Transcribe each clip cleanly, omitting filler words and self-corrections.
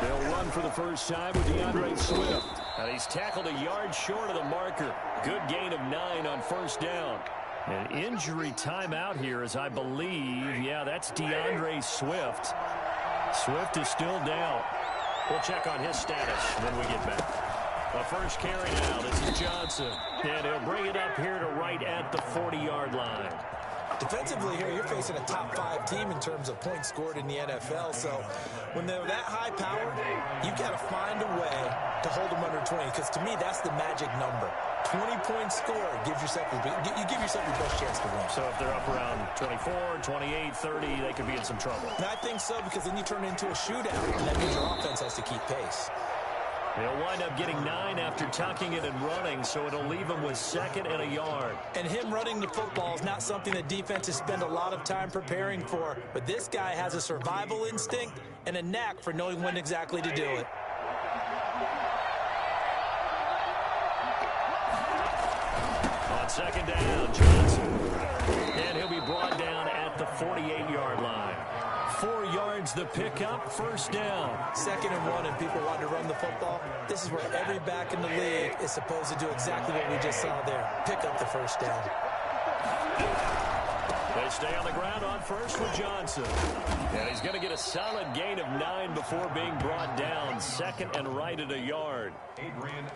They'll run for the first time with DeAndre Swift. And he's tackled a yard short of the marker. Good gain of 9 on first down. An injury timeout here, as I believe, yeah, that's DeAndre Swift. Swift is still down. We'll check on his status when we get back. The first carry now. This is Johnson. And he'll bring it up here to right at the 40-yard line. Defensively here, you're facing a top 5 team in terms of points scored in the NFL. So when they're that high powered, you've got to find a way to hold them under 20. Because to me, that's the magic number. 20 points scored gives yourself you give yourself your best chance to win. So if they're up around 24, 28, 30, they could be in some trouble. And I think so, because then you turn it into a shootout, and that means your offense has to keep pace. They'll wind up getting 9 after tucking it and running, so it'll leave them with 2nd and a yard. And him running the football is not something that defenses spend a lot of time preparing for. But this guy has a survival instinct and a knack for knowing when exactly to do it. On 2nd down, Johnson. And he'll be brought down at the 48-yard line. 4 yards the pickup, first down. 2nd and 1, and people want to run the football. This is where every back in the league is supposed to do exactly what we just saw there. Pick up the first down. They stay on the ground on first with Johnson. And he's going to get a solid gain of 9 before being brought down. 2nd and right at a yard.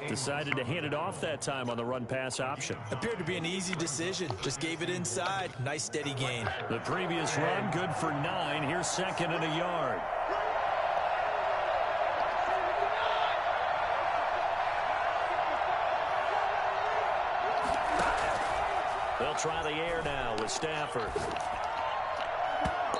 Decided to hand it off that time on the run-pass option. Appeared to be an easy decision. Just gave it inside. Nice steady gain. The previous run good for 9. Here's 2nd and a yard. They'll try the air now with Stafford.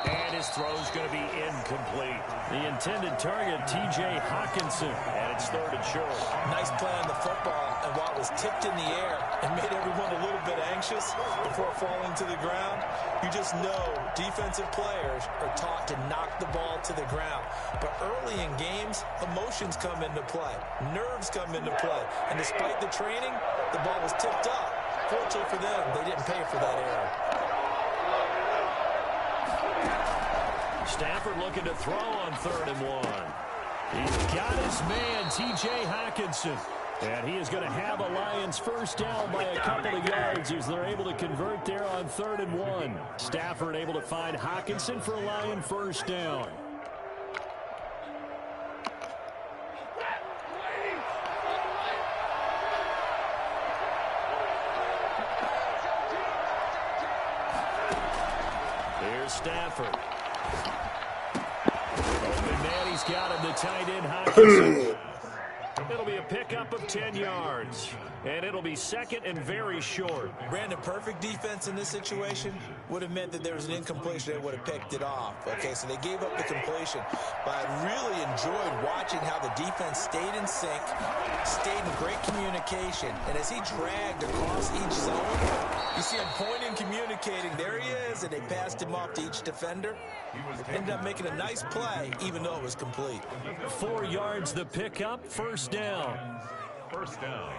And his throw's going to be incomplete. The intended target, T.J. Hawkinson, and it's 3rd and short. Nice play on the football, and while it was tipped in the air and made everyone a little bit anxious before falling to the ground, you just know defensive players are taught to knock the ball to the ground. But early in games, emotions come into play. Nerves come into play. And despite the training, the ball was tipped up. Fortunately for them, they didn't pay for that error. Stafford looking to throw on 3rd and 1. He's got his man, T.J. Hawkinson. And he is going to have a Lions first down by a couple of yards as they're able to convert there on 3rd and 1. Stafford able to find Hawkinson for a Lion first down. Here's Stafford. Open man, he's got him, the tight end, Hawkinson. It'll be a pickup of 10 yards. And it'll be 2nd and very short. Brandon, perfect defense in this situation would have meant that there was an incompletion. They would have picked it off. Okay, so they gave up the completion. But I really enjoyed watching how the defense stayed in sync, stayed in great communication. And as he dragged across each zone, you see him pointing, communicating. There he is, and they passed him off to each defender. Ended up making a nice play, even though it was complete. 4 yards the pickup, first down. First down.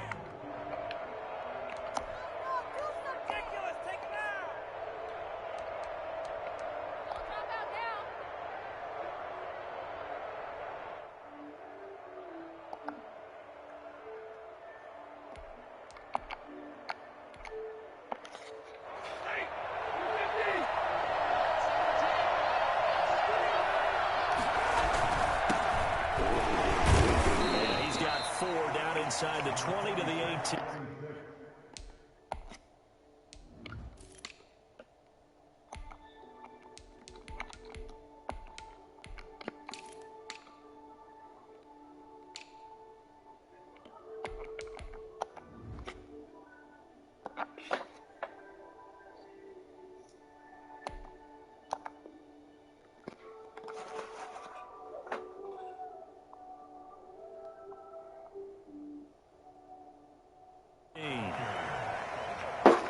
Inside the 20 to the 18.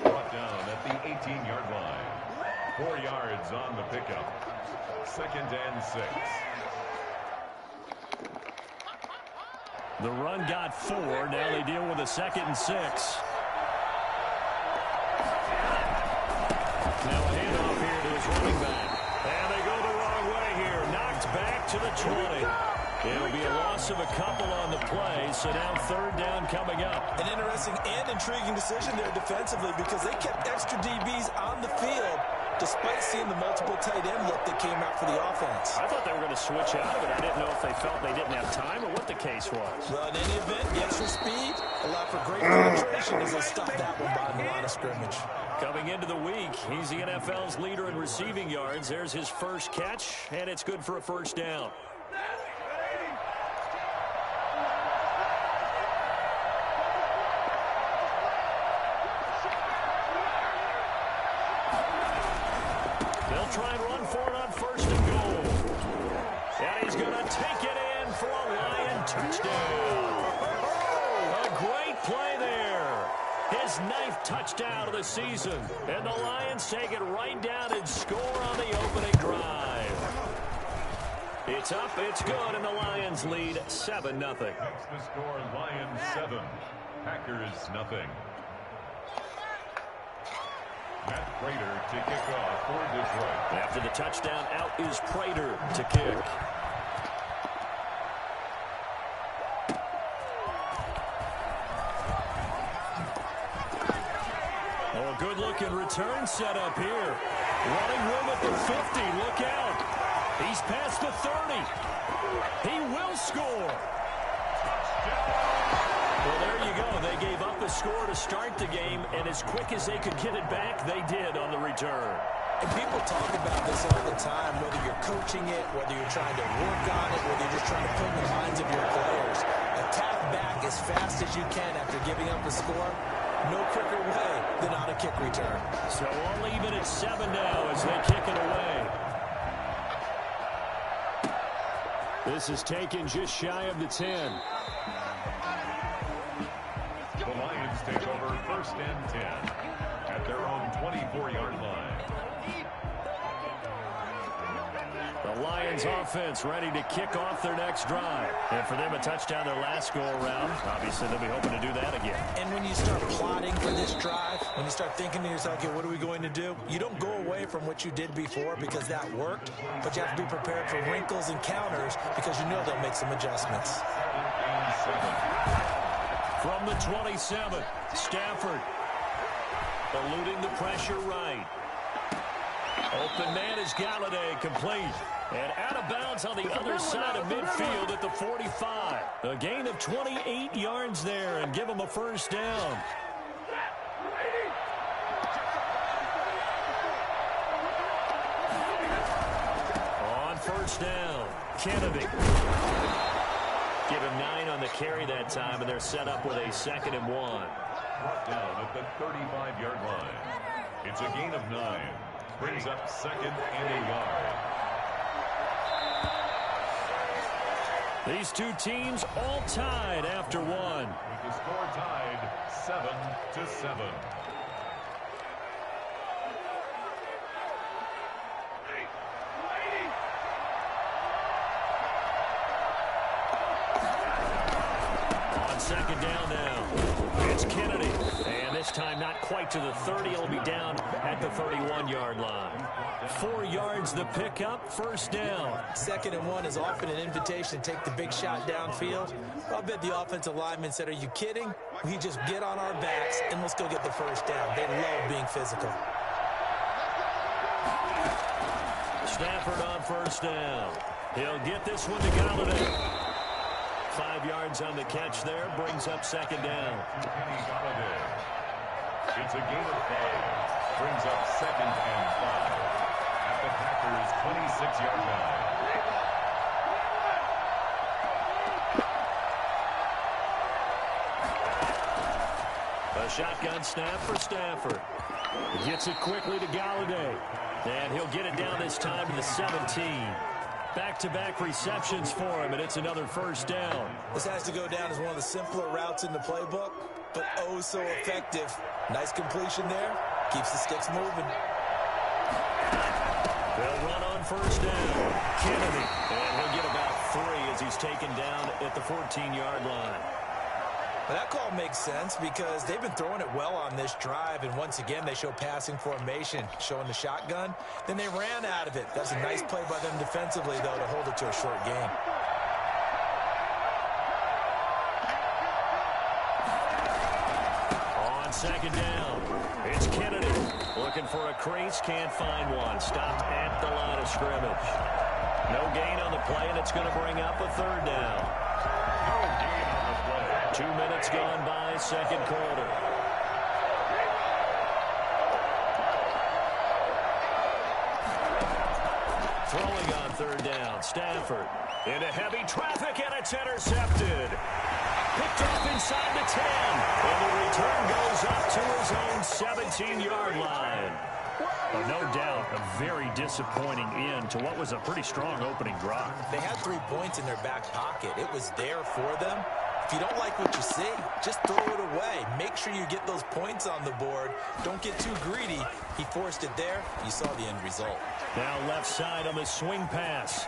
Brought down at the 18-yard line. 4 yards on the pickup. 2nd and 6. The run got 4. Now they deal with a 2nd and 6. Now a handoff here to his running back. And they go the wrong way here. Knocked back to the 20. It'll be a loss of a couple on the play, so now third down coming up. An interesting and intriguing decision there defensively because they kept extra DBs on the field despite seeing the multiple tight end look that came out for the offense. I thought they were going to switch out of it. I didn't know if they felt they didn't have time or what the case was. Well, in any event, the extra speed allowed for great penetration as they stopped that one by the line of scrimmage. Coming into the week, he's the NFL's leader in receiving yards. There's his first catch, and it's good for a first down. They'll try and run for it on first and goal. And he's going to take it in for a Lion touchdown. A great play there. His ninth touchdown of the season. And the Lions take it right down and score on the opening drive. It's up, it's good, and the Lions lead 7-0. That's the score, Lions 7, Packers nothing. Matt Prater to kick off for Detroit. After the touchdown, out is Prater to kick. Oh, a good-looking return set up here. Running room at the 50. Look out. He's past the 30. He will score. Well, there you go. They gave up a score to start the game, and as quick as they could get it back, they did on the return. And people talk about this all the time, whether you're coaching it, whether you're trying to work on it, whether you're just trying to put in the minds of your players. Attack back as fast as you can after giving up a score. No quicker way than on a kick return. So we'll leave it at 7 now as they kick it away. This is taken just shy of the 10. The Lions take over first and 10 at their own 24-yard line. The Lions offense ready to kick off their next drive. And for them, a touchdown their last go-around. Obviously, they'll be hoping to do that again. And when you start plotting for this drive, when you start thinking to yourself, okay, what are we going to do? You don't go away from what you did before because that worked, but you have to be prepared for wrinkles and counters because you know they'll make some adjustments. From the 27, Stafford eluding the pressure right. Open man is Galladay, complete. And out of bounds on the other side of midfield at the 45. A gain of 28 yards there and give him a first down. On first down, Kennedy. Give him 9 on the carry that time, and they're set up with a 2nd and 1. Brought down at the 35-yard line. It's a gain of 9. Brings up 2nd and a yard. These two teams all tied after one. With the score tied 7-7. On 2nd down now, it's Kennedy. And this time not quite to the 30. It'll be down at the 31-yard line. 4 yards the pickup, first down. 2nd and 1 is often an invitation to take the big shot downfield. I'll bet the offensive lineman said, are you kidding? We just get on our backs and let's go get the first down. They love being physical. Stafford on first down. He'll get this one to Galladay. 5 yards on the catch there, brings up 2nd down. Kenny Galladay. It's a gain of 5. Brings up 2nd and 5 at the Packers' 26-yard line. A shotgun snap for Stafford. He gets it quickly to Galladay. And he'll get it down this time to the 17. Back-to-back receptions for him, and it's another first down. This has to go down as one of the simpler routes in the playbook, but oh so effective. Nice completion there. Keeps the sticks moving. They'll run on first down. Kennedy. And he'll get about 3 as he's taken down at the 14-yard line. But that call makes sense because they've been throwing it well on this drive, and once again they show passing formation, showing the shotgun. Then they ran out of it. That's a nice play by them defensively, though, to hold it to a short game. second down. It's Kennedy looking for a crease, can't find one. Stopped at the line of scrimmage. No gain on the play, and it's going to bring up a third down. No gain on the play. 2 minutes gone by, second quarter. Throwing on third down, Stafford into heavy traffic, and it's intercepted. Picked off inside the 10, and the return goes up to his own 17-yard line. No doubt a very disappointing end to what was a pretty strong opening drive. They had 3 points in their back pocket. It was there for them. If you don't like what you see, just throw it away. Make sure you get those points on the board. Don't get too greedy. He forced it there. You saw the end result. Now left side on the swing pass.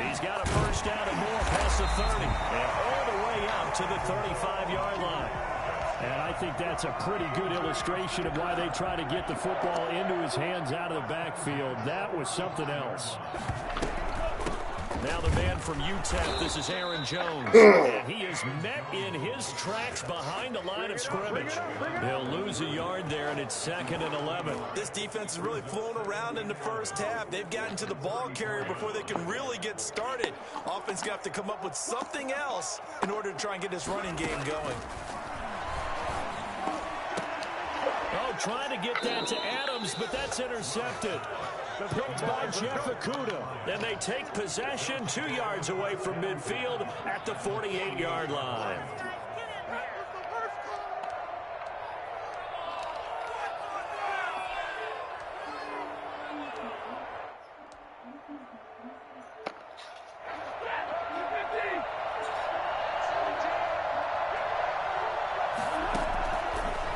He's got a first down and more past the 30. And all the way out to the 35-yard line. And I think that's a pretty good illustration of why they try to get the football into his hands out of the backfield. That was something else. Now the man from UTEP, this is Aaron Jones. And he is met in his tracks behind the line of scrimmage. He'll lose a yard there, and it's 2nd and 11. This defense is really flown around in the first half. They've gotten to the ball carrier before they can really get started. Offense going to have to come up with something else in order to try and get this running game going. Oh, trying to get that to Adams, but that's intercepted. Picked by Jeff Okudah. And they take possession 2 yards away from midfield at the 48-yard line.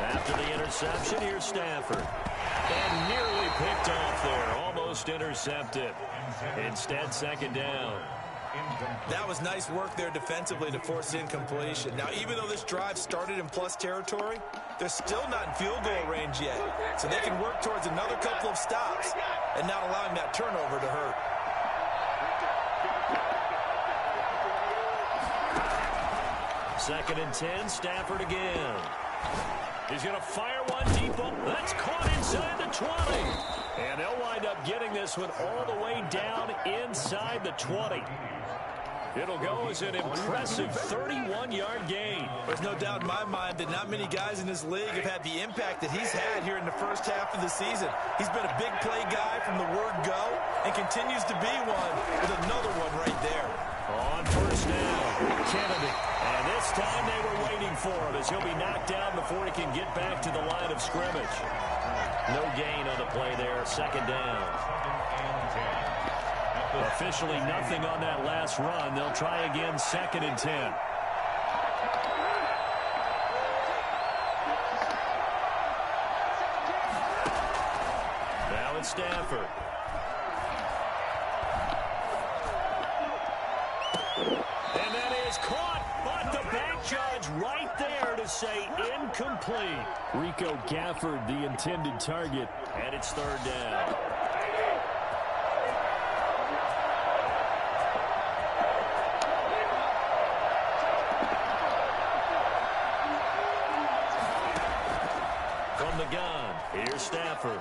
After the interception, here's Stafford. And nearly picked off there. Almost intercepted. Instead, 2nd down. That was nice work there defensively to force incompletion. Now, even though this drive started in plus territory, they're still not in field goal range yet. So they can work towards another couple of stops and not allowing that turnover to hurt. Second and 10, Stafford again. He's going to fire one deep up. That's caught inside the 20. And they'll wind up getting this one all the way down inside the 20. It'll go as an impressive 31-yard gain. There's no doubt in my mind that not many guys in this league have had the impact that he's had here in the first half of the season. He's been a big play guy from the word go and continues to be one with another one right there. On first down, Kennedy. And this time they were waiting for him as he'll be knocked down before he can get back to the line of scrimmage. No gain on the play there, 2nd down. Officially nothing on that last run. They'll try again, 2nd and 10. Now it's Stafford. And that is caught, but the back judge right there to say incomplete. Rico Gafford, the intended target, and it's 3rd down. From the gun, here's Stafford.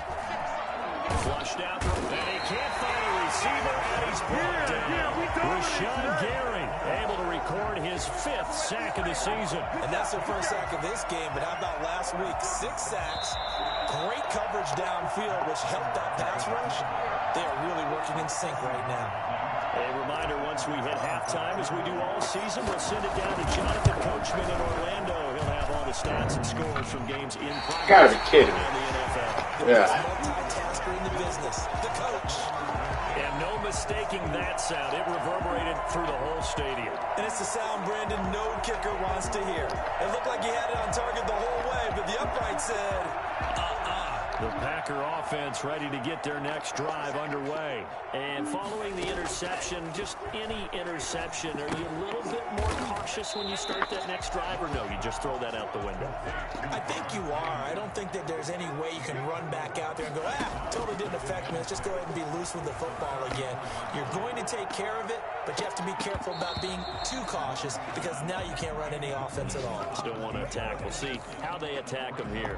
Flushed out, and he can't find a receiver, and he's brought down. Rashawn Gary able to record his 5th sack of the season. And that's their first sack of this game, but how about last week? 6 sacks, great coverage downfield, which helped that pass rush. They are really working in sync right now. A reminder, once we hit halftime, as we do all season, we'll send it down to Jonathan Coachman in Orlando. He'll have all the stats and scores from games in progress. Gotta be kidding. In the NFL. Yeah. Multitasker in the business, the coach. And no mistaking that sound. It reverberated through the whole stadium. And it's the sound Brandon no kicker wants to hear. It looked like he had it on target the whole way, but the upright said, The Packer offense ready to get their next drive underway. And following the interception, just any interception, are you a little bit more cautious when you start that next drive, or no, you just throw that out the window? I think you are. I don't think that there's any way you can run back out there and go, totally didn't affect me. Let's just go ahead and be loose with the football again. You're going to take care of it. but you have to be careful about being too cautious because now you can't run any offense at all. Still want to attack. We'll see how they attack him here.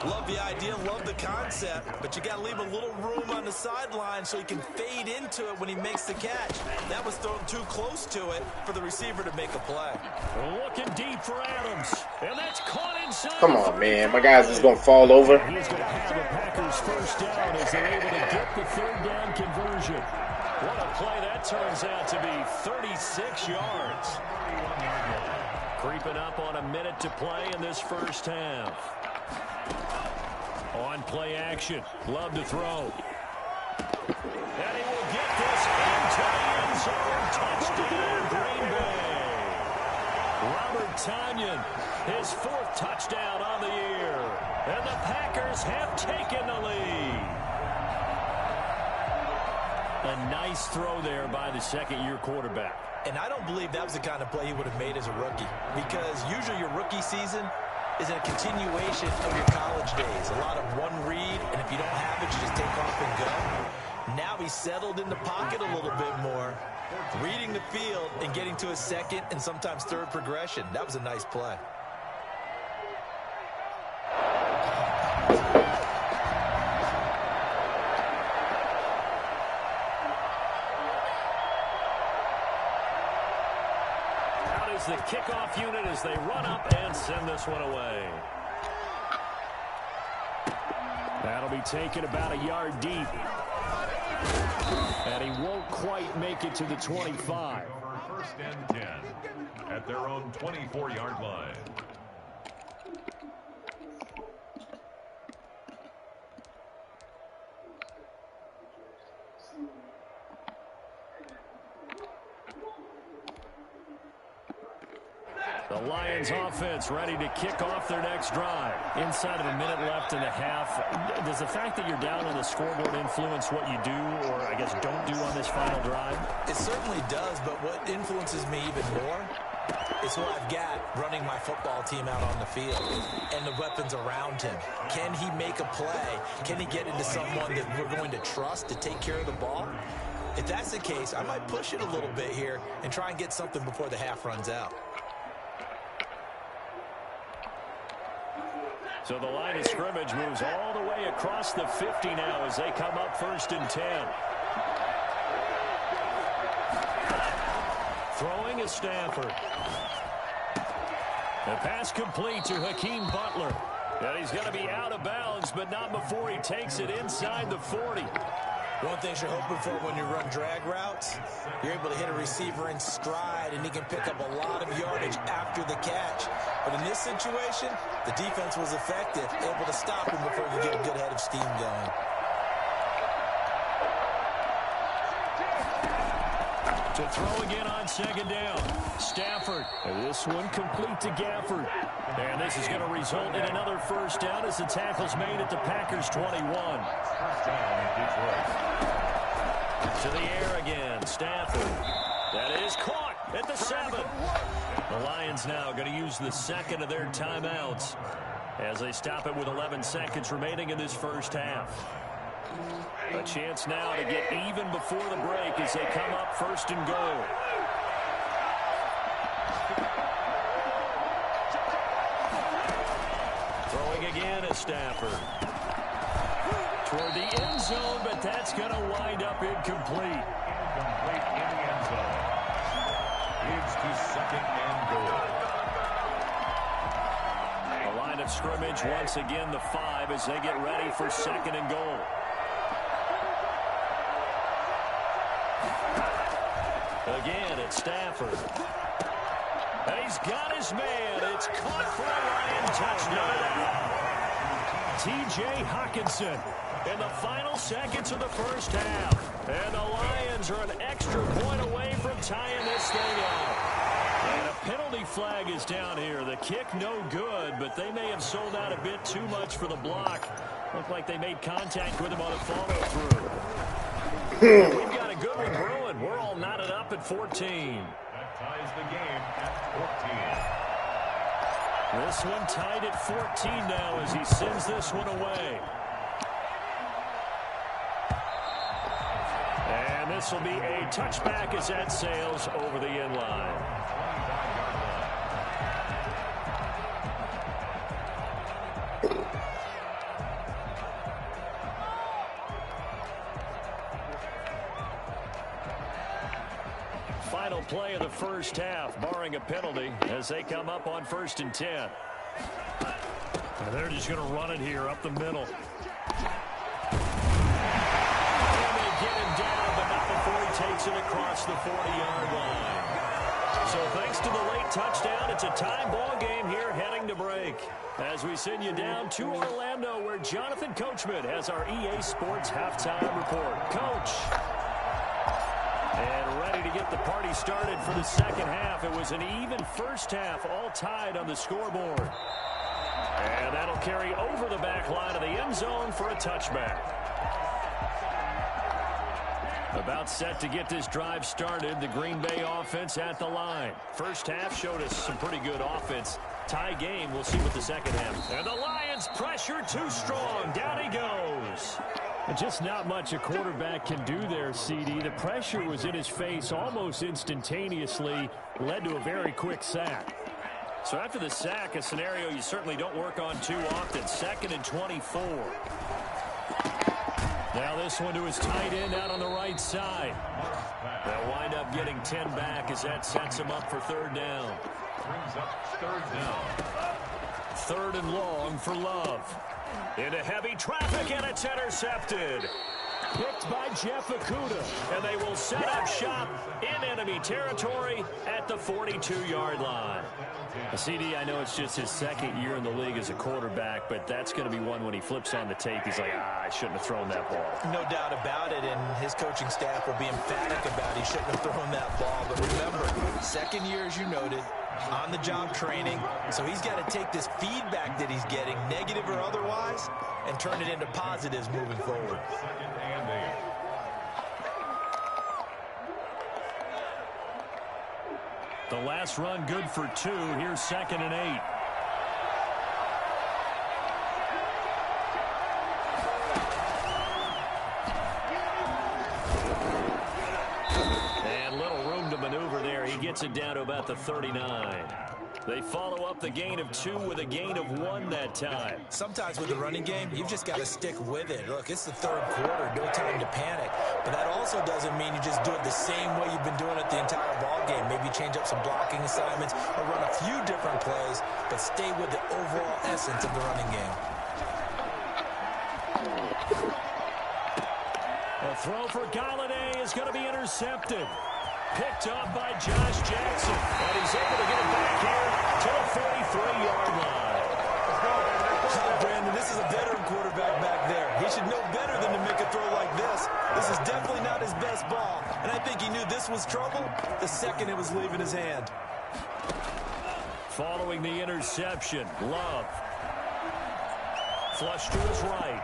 Love the idea, love the concept, but you got to leave a little room on the sideline so he can fade into it when he makes the catch. That was thrown too close to it for the receiver to make a play. Looking deep for Adams, and that's caught inside. Come on, man. My guy's just going to fall over. He's going to have the Packers first down as they're able to get the third down conversion. What a play that turns out to be, 36 yards. Creeping up on a minute to play in this first half. On play action, Love to throw. And he will get this into the end zone. Touchdown, Green Bay. Robert Tonyan, his 4th touchdown on the year. And the Packers have taken the lead. A nice throw there by the second-year quarterback. And I don't believe that was the kind of play he would have made as a rookie, because usually your rookie season is a continuation of your college days. A lot of one read, and if you don't have it, you just take off and go. Now he's settled in the pocket a little bit more, reading the field and getting to a second and sometimes third progression. That was a nice play. The kickoff unit as they run up and send this one away. That'll be taken about a yard deep. And he won't quite make it to the 25. First and 10 at their own 24-yard line. The Lions offense ready to kick off their next drive. Inside of a minute left in the half, does the fact that you're down on the scoreboard influence what you do, or I guess don't do on this final drive? It certainly does, but what influences me even more is who I've got running my football team out on the field and the weapons around him. Can he make a play? Can he get into someone that we're going to trust to take care of the ball? If that's the case, I might push it a little bit here and try and get something before the half runs out. So the line of scrimmage moves all the way across the 50 now as they come up 1st and 10. Throwing is Stafford. The pass complete to Hakeem Butler. And he's going to be out of bounds, but not before he takes it inside the 40. One thing you're hoping for when you run drag routes, you're able to hit a receiver in stride, and he can pick up a lot of yardage after the catch. But in this situation, the defense was effective, able to stop him before you get a good head of steam going. To throw again on 2nd down. Stafford. And this one complete to Gafford. And this is going to result in another first down as the tackle's made at the Packers 21. First down, Detroit. To the air again, Stafford. That is caught at the 7. The Lions now going to use the second of their timeouts as they stop it with 11 seconds remaining in this first half. A chance now to get even before the break as they come up 1st and goal. Throwing again is Stafford. Toward the end zone, but that's going to wind up incomplete. Incomplete in the end zone. Gives to 2nd and goal. The line of scrimmage once again the 5 as they get ready for 2nd and goal. Again, it's Stafford. And he's got his man. It's caught for a Lion touchdown. T.J. Hockenson in the final seconds of the first half. And the Lions are an extra point away from tying this thing out. And a penalty flag is down here. The kick no good, but they may have sold out a bit too much for the block. Looked like they made contact with him on a follow-through. We've got a good one brewing. We're all knotted up at 14. That ties the game at 14. This one tied at 14 now as he sends this one away. And And this will be a touchback as that sails over the end line. Final play of the first half, barring a penalty, as they come up on 1st and 10. And they're just going to run it here up the middle. And they get him down, but not before he takes it across the 40-yard line. So thanks to the late touchdown, it's a tie ball game here heading to break. As we send you down to Orlando, where Jonathan Coachman has our EA Sports halftime report. Coach. And ready to get the party started for the second half. It was an even first half, all tied on the scoreboard. And that'll carry over the back line of the end zone for a touchback. About set to get this drive started, the Green Bay offense at the line. First half showed us some pretty good offense. Tie game, we'll see what the second half. And the Lions pressure too strong. Down he goes. And just not much a quarterback can do there, CD. The pressure was in his face almost instantaneously, led to a very quick sack. So after the sack, a scenario you certainly don't work on too often. 2nd and 24. Now this one to his tight end out on the right side. They'll wind up getting 10 back as that sets him up for 3rd down. Brings up 3rd down. 3rd and long for Love. Into heavy traffic, and it's intercepted. Picked by Jeff Okudah, and they will set up shop in enemy territory at the 42-yard line. CD, I know it's just his 2nd year in the league as a quarterback, but that's going to be one when he flips on the tape. He's like, I shouldn't have thrown that ball. No doubt about it, and his coaching staff will be emphatic about he shouldn't have thrown that ball. But remember, 2nd year, as you noted, on-the-job training. So he's got to take this feedback that he's getting, negative or otherwise, and turn it into positives moving forward. 2nd and 8. The last run good for 2. Here's 2nd and 8. And little room to maneuver there. He gets it down to about the 39. They follow up the gain of 2 with a gain of 1 that time. Sometimes with the running game, you've just got to stick with it. Look, it's the 3rd quarter, no time to panic. But that also doesn't mean you just do it the same way you've been doing it the entire ball game. Maybe change up some blocking assignments or run a few different plays, but stay with the overall essence of the running game. A throw for Galladay is going to be intercepted. Picked up by Josh Jackson. And he's able to get it back here to the 43-yard line. Brandon, this is a veteran quarterback back there. He should know better than to make a throw like this. This is definitely not his best ball. And I think he knew this was trouble the second it was leaving his hand. Following the interception, Love. Flush to his right.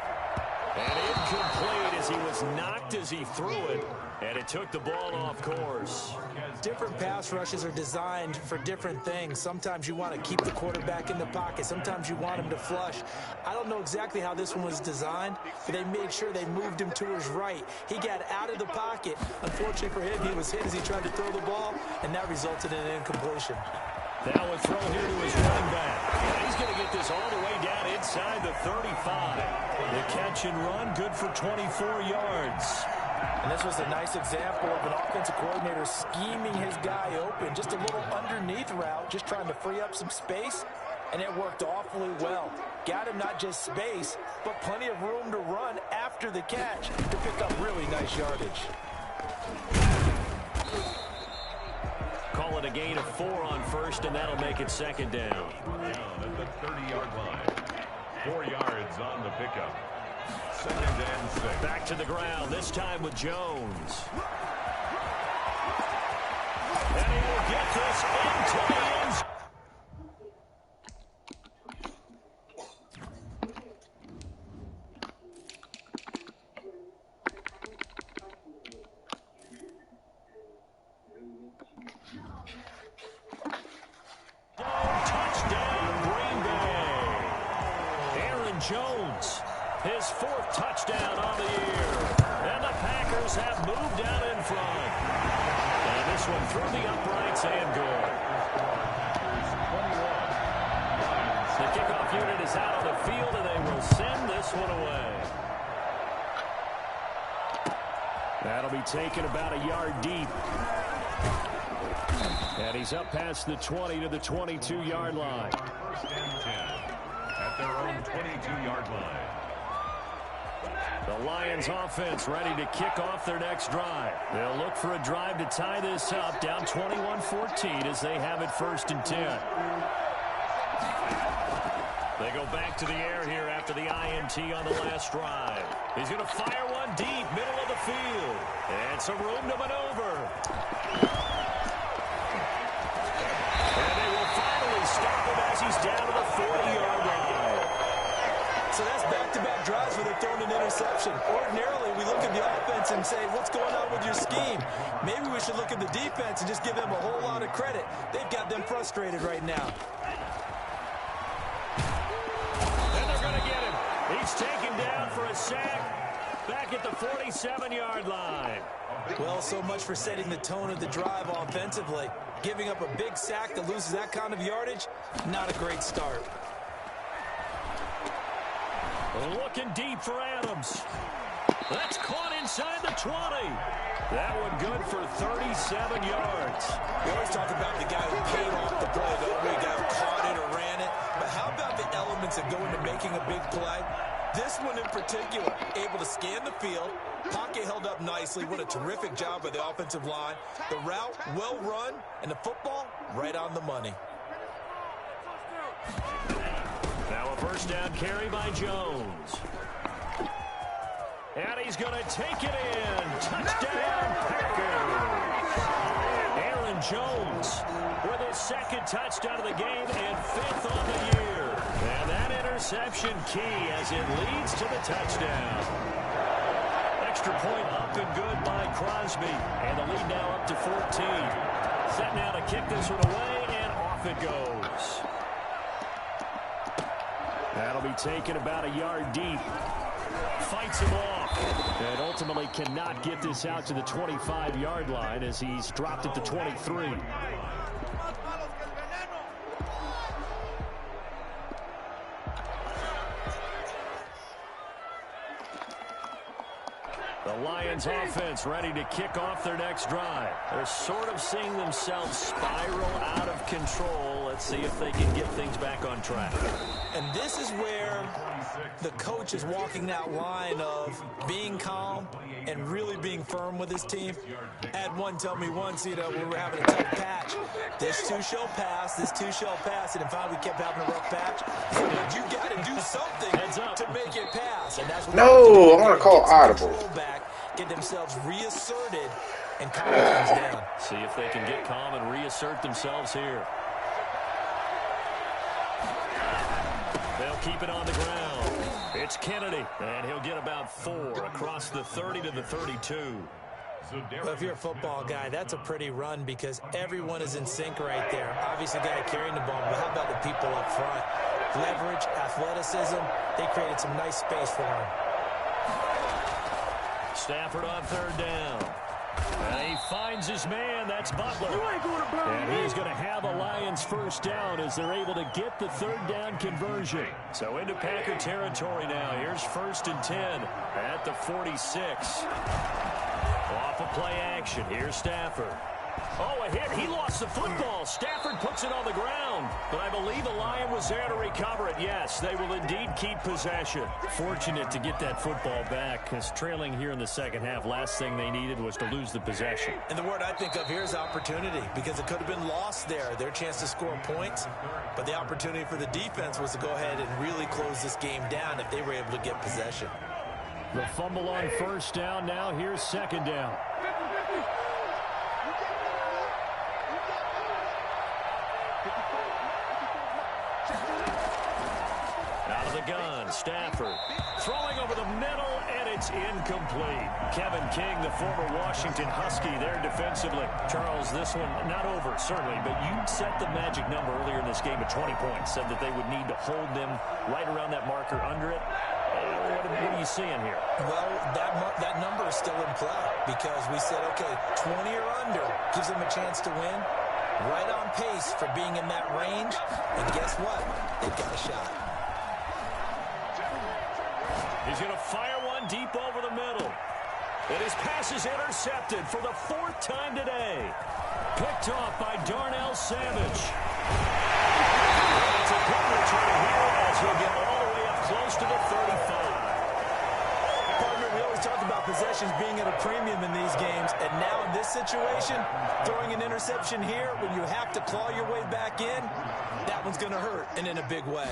And incomplete as he was knocked as he threw it. And it took the ball off course. Different pass rushes are designed for different things. Sometimes you want to keep the quarterback in the pocket. Sometimes you want him to flush. I don't know exactly how this one was designed, but they made sure they moved him to his right. He got out of the pocket. Unfortunately for him, he was hit as he tried to throw the ball, and that resulted in an incompletion. Now a throw here to his running back. And he's going to get this all the way down inside the 35. The catch and run, good for 24 yards. And this was a nice example of an offensive coordinator scheming his guy open. Just a little underneath route, just trying to free up some space, and it worked awfully well. Got him not just space, but plenty of room to run after the catch to pick up really nice yardage. Call it a gain of 4 on 1st, and that'll make it 2nd down. Down at the 30-yard line. 4 yards on the pickup. 2nd and 6. Back to the ground, this time with Jones. And he will get this into the end zone. Touchdown, Green Bay. Aaron Jones, his 4th touchdown on the year. And the Packers Packers have moved out in front. And this one through the uprights and good. The kickoff unit is out on the field, and they will send this one away. That'll be taken about a yard deep. And he's up past the 20 to the 22-yard line. First and 10 at their own 22-yard line. The Lions offense ready to kick off their next drive. They'll look for a drive to tie this up, down 21-14 as they have it 1st and 10. They go back to the air here after the INT on the last drive. He's going to fire one deep, middle of the field. And some room to maneuver. And they will finally stop him as he's down to the 40-yard line. So that's back-to-back drives where they're throwing an interception. Ordinarily, we look at the offense and say, what's going on with your scheme? Maybe we should look at the defense and just give them a whole lot of credit. They've got them frustrated right now. He's taken down for a sack back at the 47-yard line. Well, so much for setting the tone of the drive offensively. Giving up a big sack that loses that kind of yardage, not a great start. Looking deep for Adams. That's caught inside the 20. That one good for 37 yards. We always talk about the guy who paid off the play, the guy who caught it or ran it. But how about the elements that go into making a big play? This one in particular, able to scan the field. Pocket held up nicely. What a terrific job by the offensive line. The route, well run, and the football, right on the money. Now a first down carry by Jones. And he's going to take it in. Touchdown, Packers. Aaron Jones with his 2nd touchdown of the game and 5th on the year. And that interception key as it leads to the touchdown. Extra point up and good by Crosby. And the lead now up to 14. Set now to kick this one away, and off it goes. That'll be taken about a yard deep. Fights him off. And ultimately cannot get this out to the 25-yard line as he's dropped at the 23. The Lions offense ready to kick off their next drive. They're sort of seeing themselves spiral out of control. Let's see if they can get things back on track. And this is where the coach is walking that line of being calm and really being firm with his team. I had one tell me once, we were having a tough patch. This too shall pass, this too shall pass. And finally we kept having a rough patch. But you got to do something to make it pass. And that's what no, I want to call audible. Get themselves reasserted and calm things down. See if they can get calm and reassert themselves here. They'll keep it on the ground. It's Kennedy, and he'll get about 4 across the 30 to the 32. Well, if you're a football guy, that's a pretty run because everyone is in sync right there. Obviously, the guy carrying the ball, but how about the people up front? Leverage, athleticism, they created some nice space for him. Stafford on 3rd down. And he finds his man. That's Butler. And he's going to have a Lions first down as they're able to get the 3rd down conversion. So into Packer territory now. Here's 1st and 10 at the 46. Off of play action. Here's Stafford. Oh, a hit. He lost the football. Stafford puts it on the ground. But I believe a Lion was there to recover it. Yes, they will indeed keep possession. Fortunate to get that football back because trailing here in the second half, last thing they needed was to lose the possession. And the word I think of here is opportunity because it could have been lost there. Their chance to score points. But the opportunity for the defense was to go ahead and really close this game down if they were able to get possession. The fumble on 1st down. Now here's 2nd down. Out of the gun, Stafford throwing over the middle, and it's incomplete. Kevin King, the former Washington Husky, there defensively. Charles, this one not over, certainly, but you set the magic number earlier in this game at 20 points. Said that they would need to hold them right around that marker under it. What are you seeing here? Well, that number is still in play because we said, okay, 20 or under gives them a chance to win. Right on pace for being in that range. And guess what? They've got a shot. He's going to fire one deep over the middle. And his pass is intercepted for the 4th time today. Picked off by Darnell Savage. It's a good return here as he'll get all the way up close to the 35. Partner, we always talk about possessions being at a premium in these games, and now in this situation, throwing an interception here when you have to claw your way back in, that one's going to hurt, and in a big way.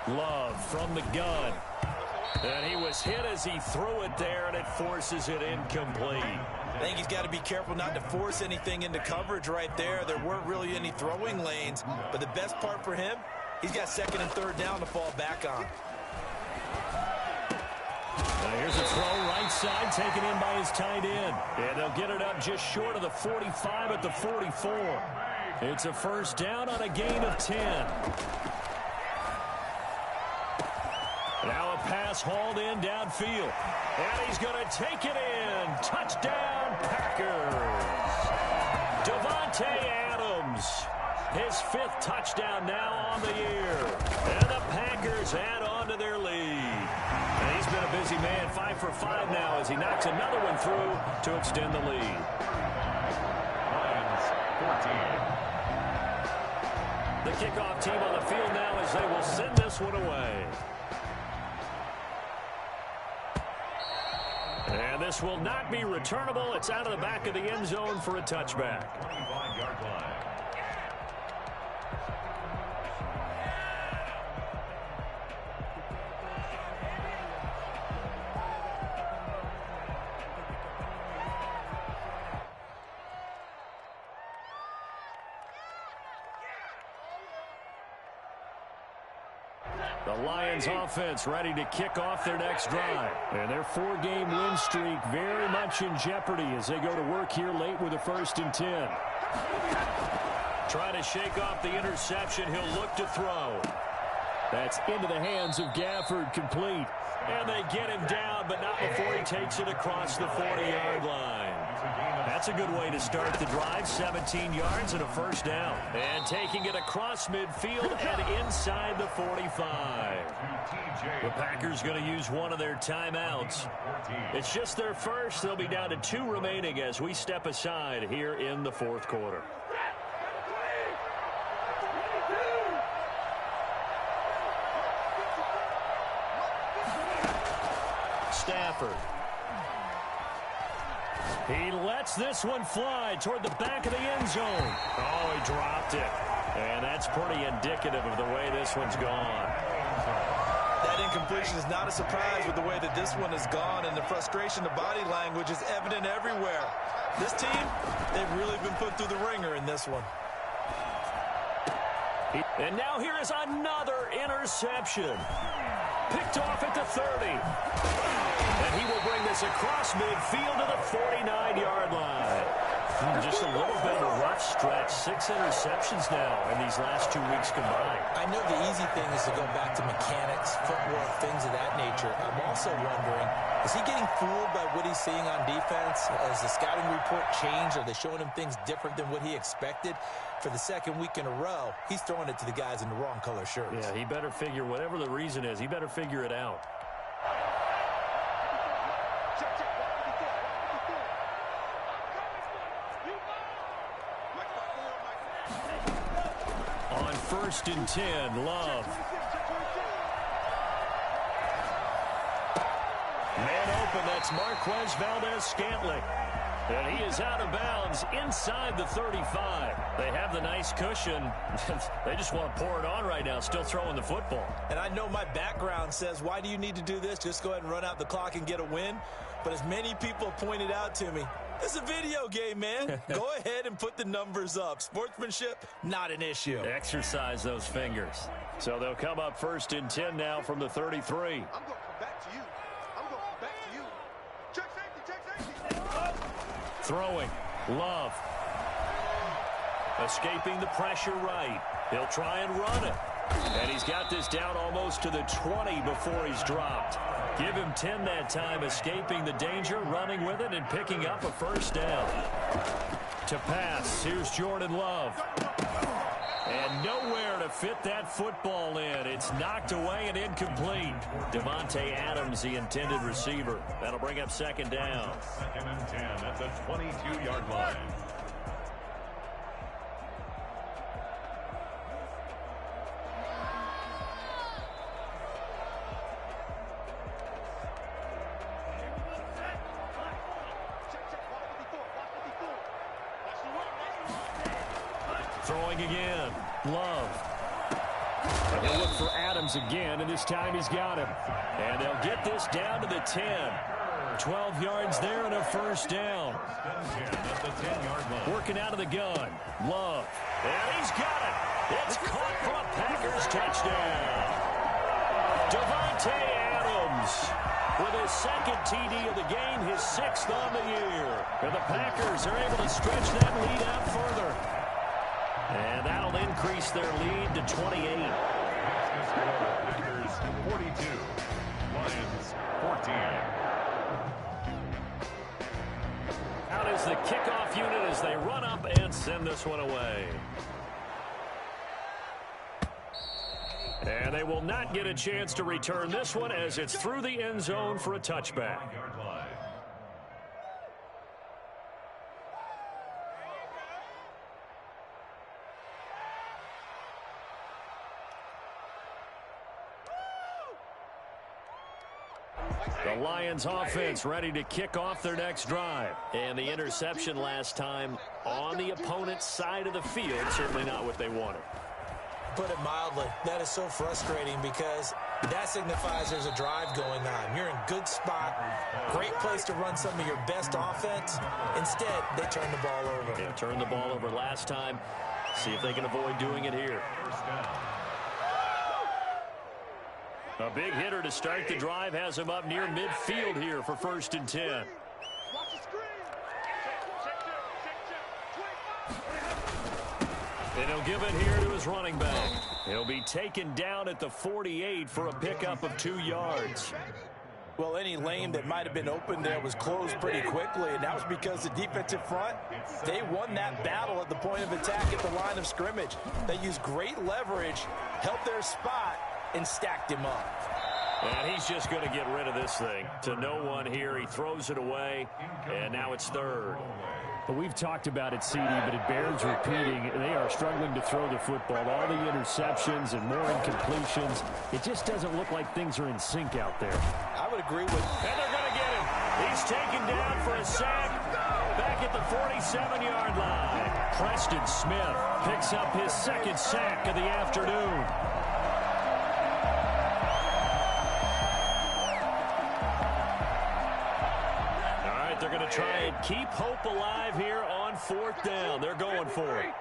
Love from the gun. And he was hit as he threw it there, and it forces it incomplete. I think he's got to be careful not to force anything into coverage right there. There weren't really any throwing lanes, but the best part for him, he's got 2nd and 3rd down to fall back on. Here's a throw right side taken in by his tight end. And they'll get it up just short of the 45 at the 44. It's a 1st down on a gain of 10. Now a pass hauled in downfield. And he's going to take it in. Touchdown, Packers. Davante Adams. His 5th touchdown now on the year. And the Packers add on to their lead. And he's been a busy man, 5 for 5 now as he knocks another one through to extend the lead. Lions 14. The kickoff team on the field now as they will send this one away. And this will not be returnable. It's out of the back of the end zone for a touchback. 25-yard line. The Lions offense ready to kick off their next drive. And their 4-game win streak very much in jeopardy as they go to work here late with a 1st and 10. Trying to shake off the interception. He'll look to throw. That's into the hands of Gafford, complete. And they get him down, but not before he takes it across the 40-yard line. That's a good way to start the drive. 17 yards and a 1st down. And taking it across midfield and inside the 45. The Packers going to use one of their timeouts. It's just their first. They'll be down to 2 remaining as we step aside here in the 4th quarter. Stafford. He lets this one fly toward the back of the end zone. Oh, he dropped it. And that's pretty indicative of the way this one's gone. That incompletion is not a surprise with the way that this one has gone, and the frustration, the body language is evident everywhere. This team, they've really been put through the ringer in this one. And now here is another interception. Picked off at the 30. And he will bring this across midfield to the 49-yard line. Just a little bit of a rough stretch. 6 interceptions now in these last 2 weeks combined. I know the easy thing is to go back to mechanics, footwork, things of that nature. I'm also wondering, is he getting fooled by what he's seeing on defense? Has the scouting report changed? Are they showing him things different than what he expected? For the 2nd week in a row, he's throwing it to the guys in the wrong color shirts. Yeah, he better figure, whatever the reason is, he better figure it out. On 1st and 10, Love. Man open, that's Marquez Valdez-Scantling. And he is out of bounds inside the 35. They have the nice cushion. They just want to pour it on right now, still throwing the football. And I know my background says, why do you need to do this? Just go ahead and run out the clock and get a win. But as many people pointed out to me, it's a video game, man. Go ahead and put the numbers up. Sportsmanship, not an issue. Exercise those fingers. So they'll come up 1st and 10 now from the 33. I'm going to come back to you. I'm going to come back to you. Check safety, check safety. Throwing. Love. Escaping the pressure right. He'll try and run it. And he's got this down almost to the 20 before he's dropped. Give him 10 that time, escaping the danger, running with it, and picking up a first down. To pass, here's Jordan Love. And nowhere to fit that football in. It's knocked away and incomplete. Devontae Adams, the intended receiver. That'll bring up second down. 2nd and 10 at the 22-yard line. Throwing again. Love. He'll look for Adams again, and this time he's got him. And they'll get this down to the 10. 12 yards there and a first down. Working out of the gun. Love. And he's got it. It's caught for a Packers touchdown. Devontae Adams with his second TD of the game, his 6th on the year. And the Packers are able to stretch that lead out further. And that'll increase their lead to 28. Packers 42, Lions 14. Out is the kickoff unit as they run up and send this one away. And they will not get a chance to return this one as it's through the end zone for a touchback. The Lions offense ready to kick off their next drive. And the interception last time on the opponent's side of the field, certainly not what they wanted. Put it mildly, that is so frustrating because that signifies there's a drive going on. You're in good spot, great place to run some of your best offense. Instead, they turn the ball over. Yeah, turned the ball over last time. See if they can avoid doing it here. A big hitter to start the drive has him up near midfield here for 1st and 10. And he'll give it here to his running back. He'll be taken down at the 48 for a pickup of 2 yards. Well, any lane that might have been open there was closed pretty quickly, and that was because the defensive front, they won that battle at the point of attack at the line of scrimmage. They used great leverage, helped their spot, and stacked him up. And he's just going to get rid of this thing. To no one here. He throws it away, and now it's 3rd. But we've talked about it, CD, but it bears repeating. They are struggling to throw the football. All the interceptions and more incompletions. It just doesn't look like things are in sync out there. I would agree with... And they're going to get him. He's taken down for a sack back at the 47-yard line. Preston Smith picks up his 2nd sack of the afternoon. They're going to try and keep hope alive here on 4th down. They're going for it.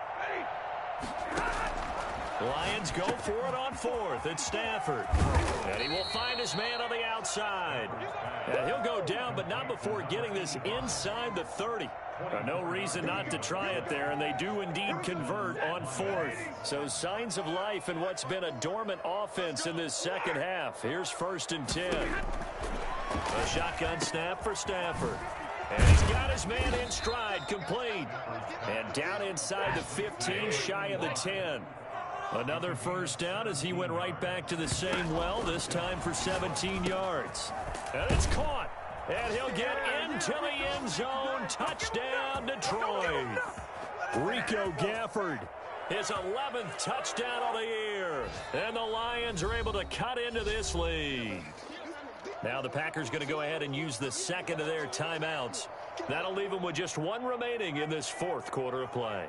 Lions go for it on 4th. It's Stafford. And he will find his man on the outside. And he'll go down, but not before getting this inside the 30. No reason not to try it there, and they do indeed convert on 4th. So signs of life in what's been a dormant offense in this second half. Here's 1st and 10. A shotgun snap for Stafford. And he's got his man in stride, complete. And down inside the 15, shy of the 10. Another first down as he went right back to the same well, this time for 17 yards. And it's caught. And he'll get into the end zone. Touchdown, Detroit. Rico Gafford, his 11th touchdown of the year. And the Lions are able to cut into this lead. Now the Packers going to go ahead and use the 2nd of their timeouts. That'll leave them with just 1 remaining in this 4th quarter of play.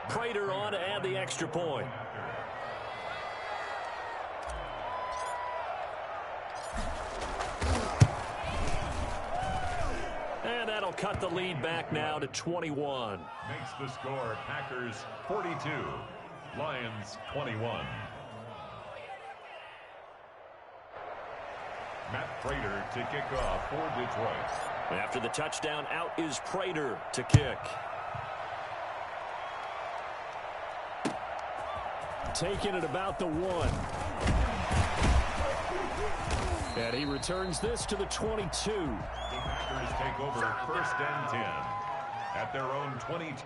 Prater on to add the extra point. And that'll cut the lead back now to 21. Makes the score Packers 42, Lions 21. Matt Prater to kick off for Detroit. After the touchdown, out is Prater to kick. Taking it about the 1. And he returns this to the 22. The Packers take over 1st and 10 at their own 22.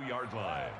Yard line.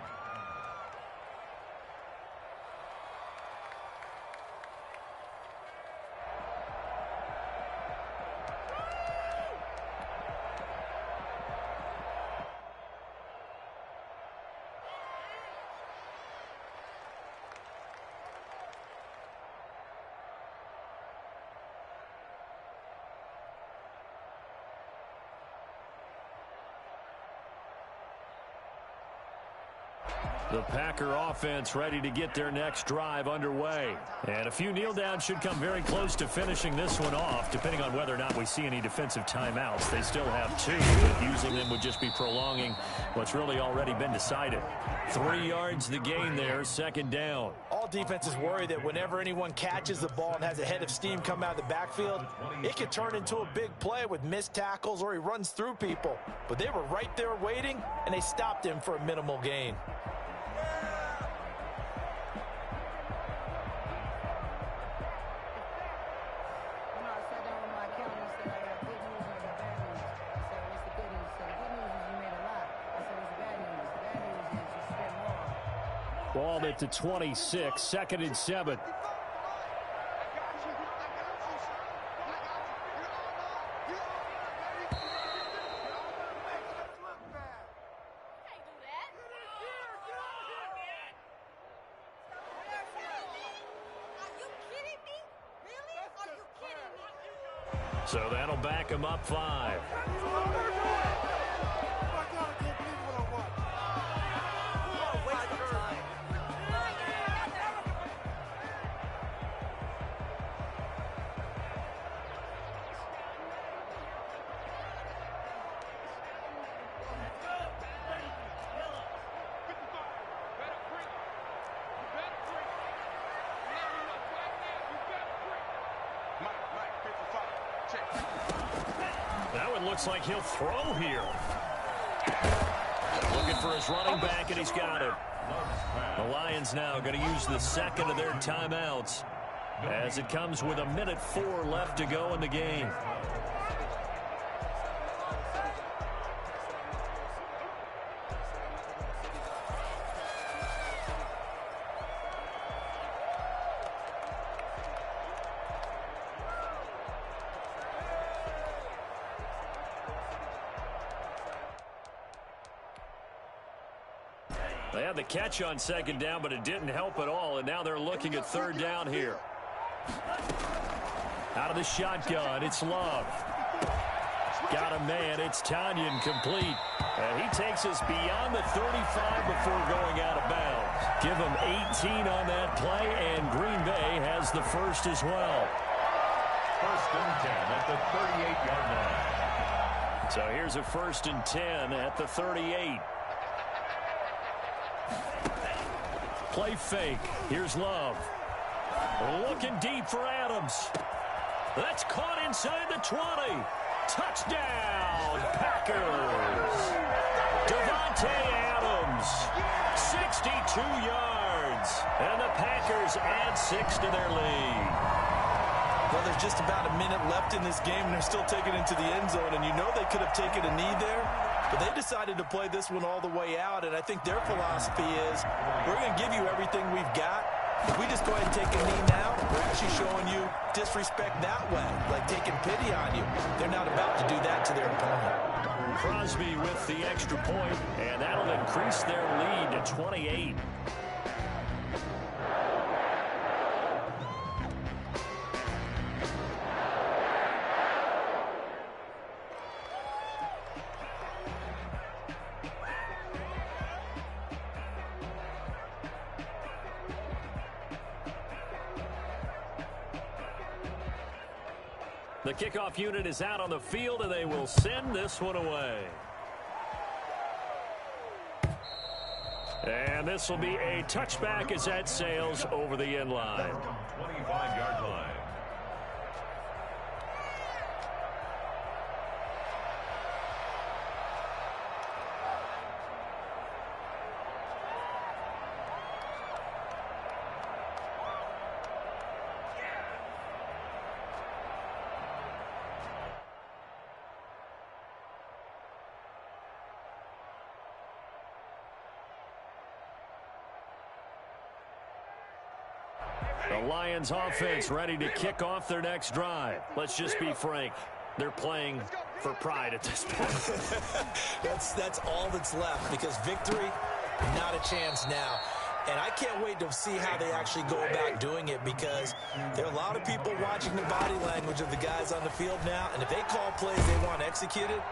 The Packer offense ready to get their next drive underway. And a few kneel downs should come very close to finishing this one off, depending on whether or not we see any defensive timeouts. They still have 2, but using them would just be prolonging what's really already been decided. 3 yards the gain there, 2nd down. All defenses worry that whenever anyone catches the ball and has a head of steam come out of the backfield, it could turn into a big play with missed tackles or he runs through people. But they were right there waiting, and they stopped him for a minimal gain. Ball at the 26, 2nd and 7. So that'll back him up 5. That one looks like he'll throw here. Looking for his running back, and he's got it. The Lions now going to use the 2nd of their timeouts as it comes with 1:04 left to go in the game. They had the catch on 2nd down, but it didn't help at all, and now they're looking at 3rd down here. Out of the shotgun, it's Love. Got a man, it's Tanyan, complete. And he takes us beyond the 35 before going out of bounds. Give him 18 on that play, and Green Bay has the first as well. 1st and 10 at the 38-yard line. So here's a 1st and 10 at the 38. Play fake. Here's Love. Looking deep for Adams. That's caught inside the 20. Touchdown, Packers. Davante Adams, 62 yards. And the Packers add 6 to their lead. Well, there's just about a minute left in this game, and they're still taking it into the end zone. And you know they could have taken a knee there, but they decided to play this one all the way out. And I think their philosophy is, we're going to give you everything we've got. If we just go ahead and take a knee now, we're actually showing you disrespect that way, like taking pity on you. They're not about to do that to their opponent. Crosby with the extra point, and that'll increase their lead to 28. The kickoff unit is out on the field, and they will send this one away. And this will be a touchback as that sails over the end line. 25-yard line. The Lions offense ready to kick off their next drive. Let's just be frank. They're playing for pride at this point. That's all that's left, because victory, not a chance now. And I can't wait to see how they actually go about doing it, because there are a lot of people watching the body language of the guys on the field now, and if they call plays they want executed,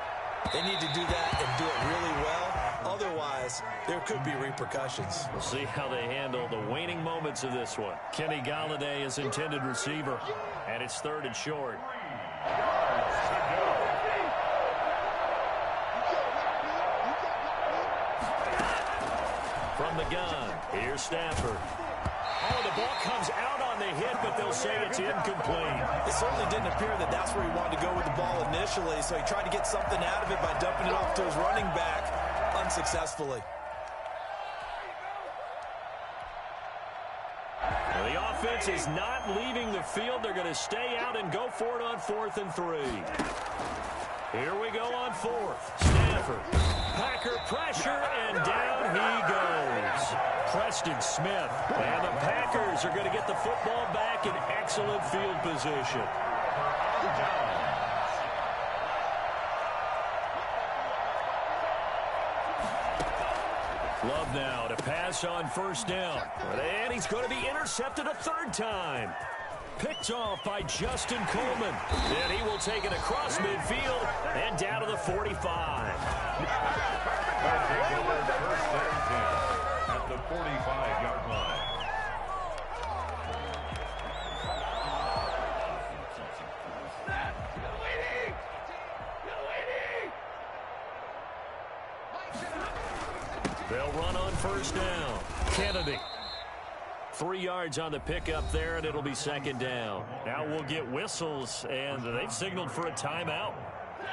they need to do that and do it really well. Otherwise, there could be repercussions. We'll see how they handle the waning moments of this one. Kenny Galladay is intended receiver, and it's 3rd and short. From the gun, here's Stafford. Oh, the ball comes out on the hit, but they'll say it's incomplete. It certainly didn't appear that that's where he wanted to go with the ball initially, so he tried to get something out of it by dumping it off to his running back unsuccessfully. Well, the offense is not leaving the field. They're going to stay out and go for it on 4th and 3. Here we go on 4th. Stafford. Packer pressure, and down he goes. Preston Smith. And the Packers are going to get the football back in excellent field position. Love now to pass on 1st down. And he's going to be intercepted a 3rd time. Picked off by Justin Coleman. And he will take it across midfield and down to the 45. At the 45-yard line. They'll run on 1st down. Kennedy. 3 yards on the pickup there, and it'll be 2nd down. Now we'll get whistles, and they've signaled for a timeout.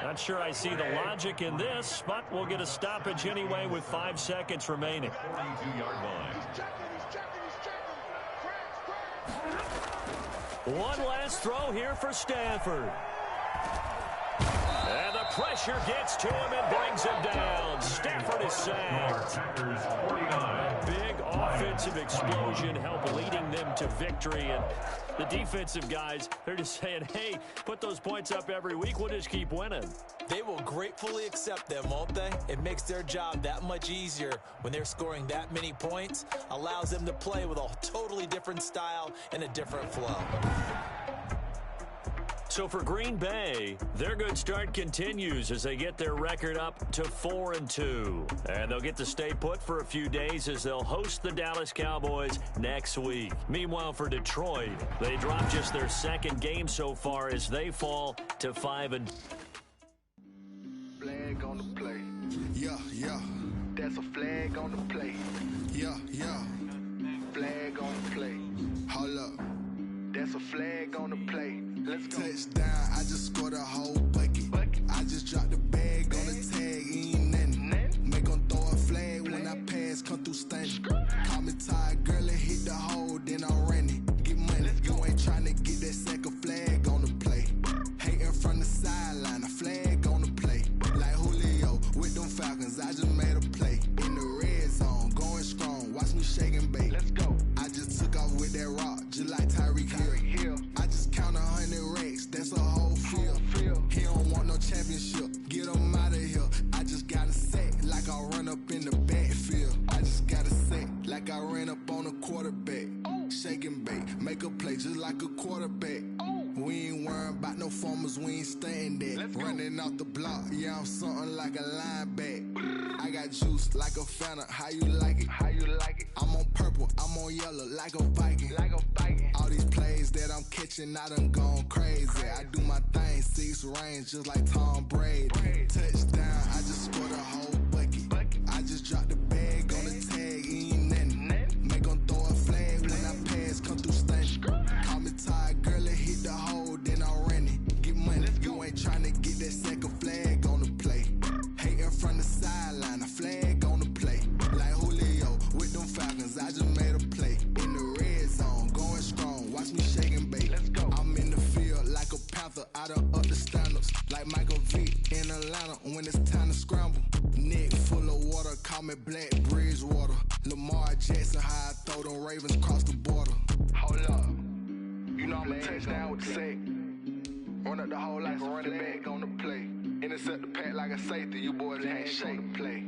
Not sure I see the logic in this, but we'll get a stoppage anyway with 5 seconds remaining. 42-yard line. One last throw here for Stafford. And the pressure gets to him and brings him down. Stafford is sacked. Packers 49. Big offensive explosion help leading them to victory. And the defensive guys, they're just saying, hey, put those points up every week. We'll just keep winning. They will gratefully accept them, won't they? It makes their job that much easier when they're scoring that many points. Allows them to play with a totally different style and a different flow. So for Green Bay, their good start continues as they get their record up to 4-2. And they'll get to stay put for a few days as they'll host the Dallas Cowboys next week. Meanwhile, for Detroit, they dropped just their 2nd game so far as they fall to 5-2. Flag on the play. Yeah, yeah. That's a flag on the play. Yeah, yeah. Flag on the play. Hold up. That's a flag on the play. Let's go. Touchdown, I just scored a whole bucket. I just dropped the bag on the tag, ain't nothing. Make them throw a flag when I pass, come through stunning. Call me tired, girl, and hit the hole, then I'm running. Get money, you ain't trying to get that second flag on the play. Hating from the sideline, a flag on the play. Like Julio with them Falcons, I just made a play. In the red zone, going strong, watch me shake and bake. Let's go. I just took off with that rock, just like Tyreek Hill. I just count 100 racks, that's a whole field. He don't want no championship, get him out of here. I just gotta set like I run up in the backfield. I just gotta set like I ran up on a quarterback. Shake and bake, make a play just like a quarterback. We ain't worrying about no performers, we ain't staying there. Running off the block, yeah, I'm something like a linebacker. I got juice like a Fanta, how you like it? How you like it? I'm on purple, I'm on yellow, like a Viking. Like a Viking. All these plays that I'm catching, I done gone crazy. I do my thing, 6 range, just like Tom Brady. Touchdown, I just scored a whole bucket. I just dropped the bag on the tag, ain't nothing. Make 'em throw a flag when I pass, come through stunning. Call me tired, girl, it hit the hole, then I ran it. Get money, you ain't tryna get that second flag on the play. Hating from the sideline, a flag on the play. Like Julio with them Falcons, I just made a play. In the red zone, going strong, watch me shake and bake. Let's go. I'm in the field like a panther, I done up the standards. Like Michael Vick in Atlanta when it's time to scramble. Neck full of water, call me Black Bridgewater. Lamar Jackson, how I throw them Ravens across the border. Hold up, you know I'm a touchdown with the sack. Run up the hole like a running back on the play. Intercept the pack like a safety, you boys ain't shake the play.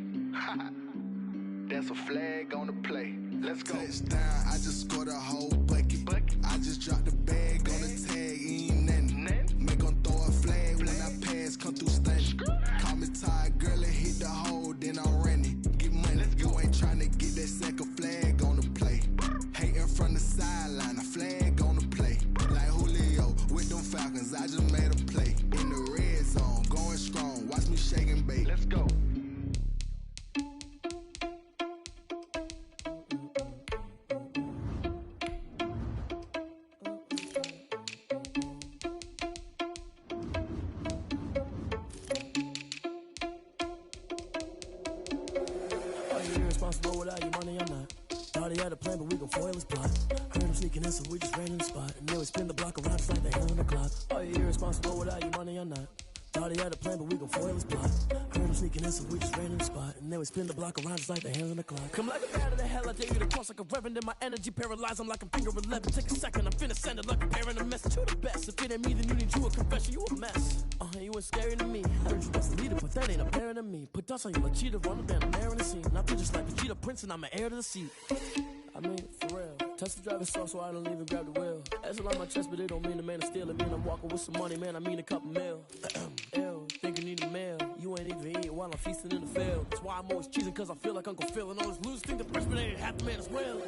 That's a flag on the play. Let's go. Touchdown, I just scored a whole bucket. I just dropped the bag on the tag, ain't nothing. Make 'em throw a flag when I pass, come through stunning. Call me tired, girl, it hit the hole, then I ran it. Get money, you ain't tryna get that second flag on the play. Hating from the sideline, a flag on the play. Like Julio with them Falcons, I just made a play. In the red zone, going strong, watch me shake and bake. Let's go. Irresponsible without your money, I'm not. Thought he had a plan, but we gon' foil his plot. Heard him sneaking in, so we just ran in the spot. And then we spin the block around just like the hand on the clock. Are you irresponsible without your money, I'm not. Thought he had a plan, but we gon' foil his plot. Heard him sneaking in, so we just ran in the spot. And then we spin the block around just like the hands on the clock. Come like a bat of the hell, I dare you to cross like a reverend. In my energy paralyzed, I'm like a finger 11. Take a second, I'm finna send it like a parent a message. You the best, if it ain't me, then you need you a confession. You a mess, you ain't scary to me. I heard you was the leader, but that ain't apparent to me. Put dust on you like cheetah, run the band, I'm airing the scene. I feel just like Vegeta Prince, and I'm an heir to the seat. I mean, for real. Touch the driver's soft, so I don't even grab the wheel. That's a lot on my chest, but it don't mean the man to steal it. Mean I'm walking with some money, man, I mean a couple mil. Ew, think you need a meal. You ain't even eating while I'm feasting in the field. That's why I'm always cheesing, cause I feel like Uncle Phil. And all this loose think the freshman ain't half the man as well.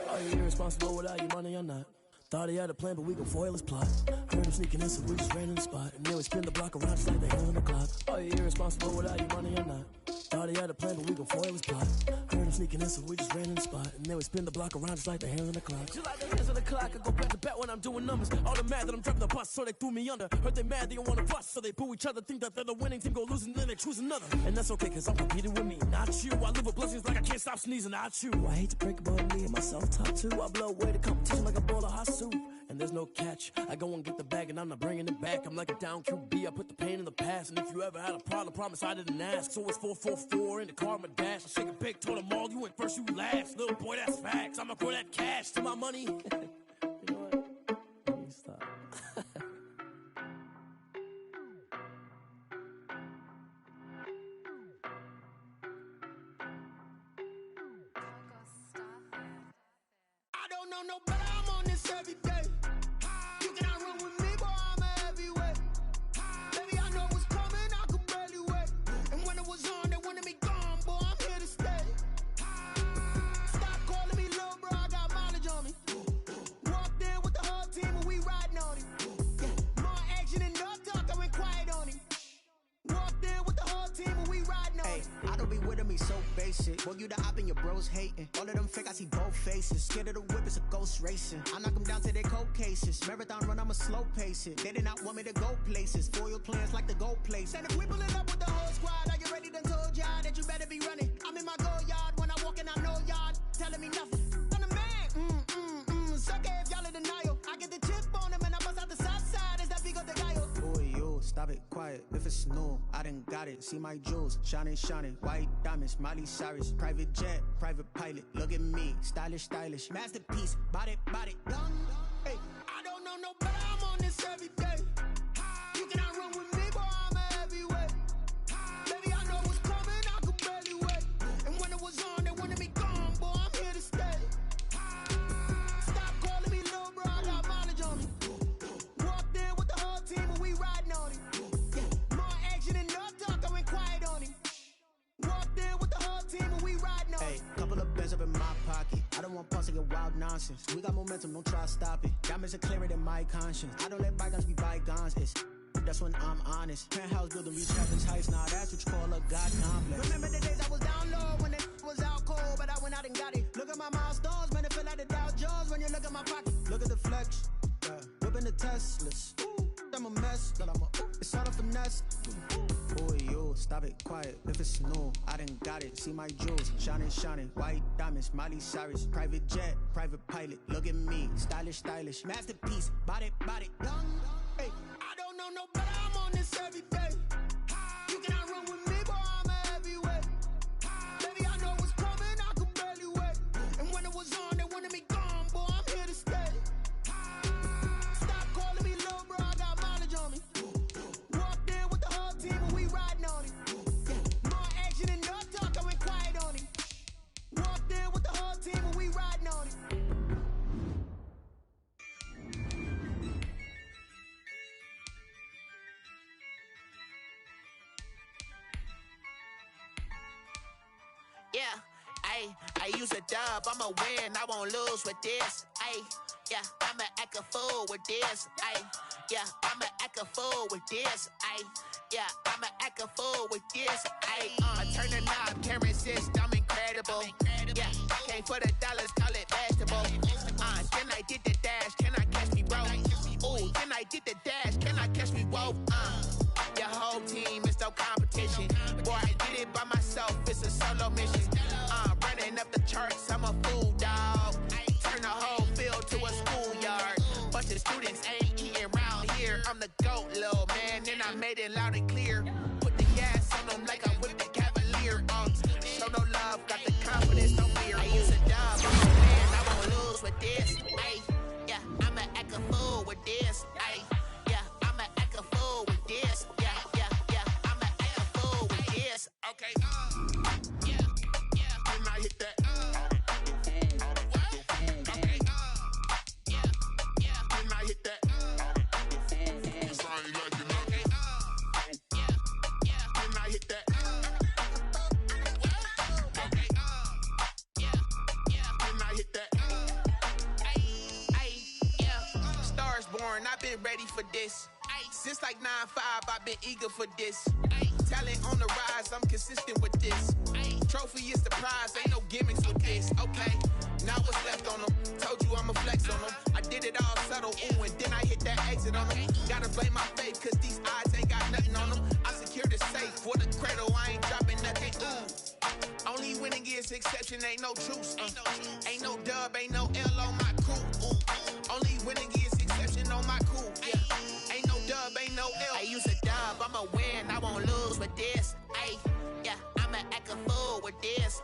Are you irresponsible without your money? I'm not. Thought he had a plan, but we gon' foil his plot. Heard him sneaking in, so we just ran in the spot. And then we spin the block around just like the hand on the clock. Are you irresponsible without your money? I'm not. Thought he had a plan, but we gon' foil his plot. Heard him sneaking in, so we just ran in the spot. And then we spin the block around just like the hands on the clock. Just like the hands on the clock, I go back to back when I'm doing numbers. All the mad that I'm driving the bus, so they threw me under. Heard they mad, they don't wanna bust, so they boo each other. Think that they're the winning team, go losing, then they choose another. And that's okay, cause I'm competing with me, not you. I live with blessings like I can't stop sneezing, not you. I hate to break it, but me and myself top too. I blow away the competition like a bowl of hot soup. And there's no catch. I go and get the bag and I'm not bringing it back. I'm like a down QB, I put the pain in the past. And if you ever had a problem, promise I didn't ask. So it's 4-4-4 in the car, my dash. I shake a big, told them all, you went first, you last. Little boy, that's facts. I'ma throw that cash to my money. You know what? Let me stop. I don't know no better, I'm on this every day. You cannot run with me, boy, I'm a heavyweight. Baby, I know what's coming, I could barely wait. And when it was on, they wanted me gone, boy, I'm here to stay. Stop calling me little bro, I got mileage on me. Walked in with the whole team and we riding on him. Yeah, more action and no talk, I went quiet on him. Walked in with the whole team and we riding on him. I don't be with me so basic. Boy, you the op and your bros hating. All of them fake, I see both faces. Scared of the whip, it's a ghost racing. I knock them down to their cold cases. Marathon run, I'ma slow pace it. They did not want me to go places. Foil plans like the go place. And if we pulling up with the whole squad, are you ready? Done told y'all that you better be running. I'm in my go yard. When I walk in, I know y'all telling me nothing. I'm the man. Suck it if y'all in denial. I get the chip on them and I bust out the south side. Is that big of the guy? Boy, yo, stop it, quiet. If it's new, I done got it. See my jewels, shining, shining. White diamonds, Miley Cyrus. Private jet, private pilot. Look at me, stylish, stylish. Masterpiece, body, done. Hey, I don't know no better, I'm on this every day. You cannot run with me, boy, I'm a heavyweight. Baby, I know what's coming, I could barely wait. And when it was on, they wanted me gone, boy, I'm here to stay. Stop calling me little bro, I got mileage on me. Walked in with the whole team and we riding Couple of bands up in my pocket. I don't want pause to get wild nonsense. We got momentum, don't try to stop it. Diamonds are clearer than my conscience. I don't let bygones be bygones. That's when I'm honest. Penthouse building, reach heaven's heights. Now that's what you call a God complex. Remember the days I was down low when it was out cold, but I went out and got it. Look at my milestones, man, it feel like the Dow Jones when you look at my pocket. Look at the flex, whipping the Teslas. I'm a mess, but it's all a finesse. Boy, yo, stop it, quiet. If it's new, I done got it. See my jewels, shining, shining. White diamonds, Miley Cyrus. Private jet, private pilot. Look at me, stylish, stylish. Masterpiece, body, young. Hey, I don't know no better. I'm on this every day. You cannot run with me, boy. I'm a heavyweight. Baby, I know what's coming. I could barely wait. And when it was on, they wanted me gone, boy. I'm here to stay. Stop calling me little bro. I got mileage on me. Walked in with the whole team and we riding on it. More action and no talk. I went quiet on it. Walked in with the whole team and we riding on it. Yeah, I use a dub, I'ma win, I won't lose with this. Yeah, I'ma act a fool with this. Yeah, I'ma act a fool with this. Yeah, I'ma act a fool with this. Turn the knob, camera assist, I'm incredible. Yeah, came for the dollars, call it vegetable. Then I did the dash, can I catch me, bro? Ooh, then I did the dash, can I catch me, whoa? Your whole team is no competition. Boy, I did it by myself, it's a solo mission. Running up the charts, I'm a fool, dog. Turn the whole field to a schoolyard. Bunch of students ain't eating round here. I'm the GOAT, little man, and I made it loud and clear. Put the gas on them like I whipped the Cavalier. Show no love, got the confidence, no fear. I use a dub, I'm a man, I won't lose with this. Yeah, I'ma act a fool with this. Yeah, I'ma act a fool with this. Yeah, I'ma act a fool with this. Okay, yeah, and I hit that. Okay, yeah, and I hit that. It's I ain't like it. Okay, yeah, and I hit that. Okay, yeah, and I hit that. Yeah, stars born, I've been ready for this. Since like 9-5, I've been eager for this. Talent on the rise, I'm consistent with this. Trophy is the prize, ain't no gimmicks with this. Okay, now what's left on them? Told you I'ma flex on them. I did it all subtle, ooh, and then I hit that exit on them. Gotta blame my faith, cause these odds ain't got nothing on them. I secure the safe for the cradle, I ain't dropping nothing, ooh. Only winning is exception, ain't no truce. Ain't no dub, ain't no L on my crew. Only winning is exception on my crew. Yeah, ain't no dub, ain't no L. I use a dub, I'ma win, I won't lose with this. Yeah, I'ma act a fool with this.